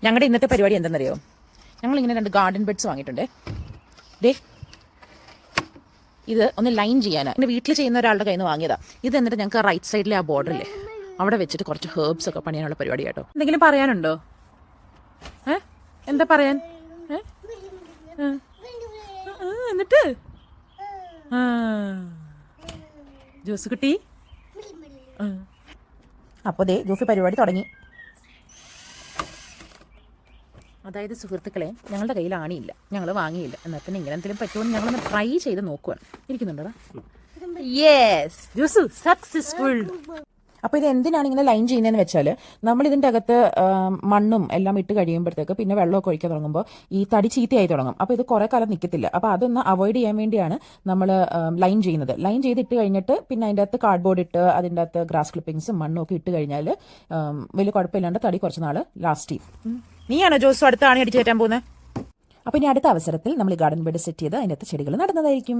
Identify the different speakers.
Speaker 1: ഞങ്ങളുടെ ഇന്നത്തെ പരിപാടി എന്തെന്നറിയോ? ഞങ്ങളിങ്ങനെ 2 ഗാർഡൻ ബെഡ്സ് വാങ്ങിയിട്ടുണ്ട്. ഡേ ഇത് ഒന്ന് ലൈൻ ചെയ്യാനാണ്. എൻ്റെ വീട്ടിൽ ചെയ്യുന്ന ഒരാളുടെ കയ്യിൽ നിന്ന് വാങ്ങിയതാണ്. ഇത് എന്നിട്ട് ഞങ്ങൾക്ക് റൈറ്റ് സൈഡിലെ ആ ബോർഡറില്ലേ അവിടെ വെച്ചിട്ട് കുറച്ച് ഹേർബ്സ് ഒക്കെ പണിയാനുള്ള പരിപാടി കേട്ടോ. എന്തെങ്കിലും പറയാനുണ്ടോ? എന്താ പറയാൻ? എന്നിട്ട് ജോസ് കുട്ടി അപ്പോൾ ദേ ജോഫി പരിപാടി തുടങ്ങി. അതായത് സുഹൃത്തുക്കളെ, ഞങ്ങളുടെ കയ്യിൽ ആണിയില്ല, ഞങ്ങൾ വാങ്ങിയില്ല. എന്നാൽ പിന്നെ ഇങ്ങനെ എന്തെങ്കിലും പറ്റുമോ ഞങ്ങളൊന്ന് ട്രൈ ചെയ്ത് നോക്കുവാണ്. ഇരിക്കുന്നുണ്ടോ? യെസ്, ജോസു സക്സസ്ഫുൾ. അപ്പോൾ ഇത് എന്തിനാണ് ഇങ്ങനെ ലൈൻ ചെയ്യുന്നതെന്ന് വെച്ചാൽ, നമ്മൾ ഇതിൻ്റെ അകത്ത് മണ്ണും എല്ലാം ഇട്ട് കഴിയുമ്പോഴത്തേക്ക് പിന്നെ വെള്ളമൊക്കെ ഒഴിക്കാൻ തുടങ്ങുമ്പോൾ ഈ തടി ചീത്തയായി തുടങ്ങും. അപ്പോൾ ഇത് കുറേ കാലം നിൽക്കത്തില്ല. അപ്പോൾ അതൊന്ന് അവോയ്ഡ് ചെയ്യാൻ വേണ്ടിയാണ് നമ്മൾ ലൈൻ ചെയ്യുന്നത്. ലൈൻ ചെയ്തിട്ട് കഴിഞ്ഞിട്ട് പിന്നെ അതിൻ്റെ അകത്ത് കാർഡ്ബോർഡ് ഇട്ട് അതിൻ്റെ അകത്ത് ഗ്രാസ് ക്ലിപ്പിങ്സും മണ്ണും ഒക്കെ ഇട്ട് കഴിഞ്ഞാൽ വലിയ കുഴപ്പമില്ലാണ്ട് തടി കുറച്ച് നാൾ ലാസ്റ്റ് ചെയ്യും. നീയാണോ ജോസു അടുത്ത ആണി അടിച്ചു കയറ്റാൻ പോകുന്നത്? അപ്പോൾ ഇനി അടുത്ത അവസരത്തിൽ നമ്മൾ ഈ ഗാർഡൻ ബെഡ് സെറ്റ് ചെയ്ത് അതിൻ്റെ അകത്ത് ചെടികൾ നടുന്നതായിരിക്കും.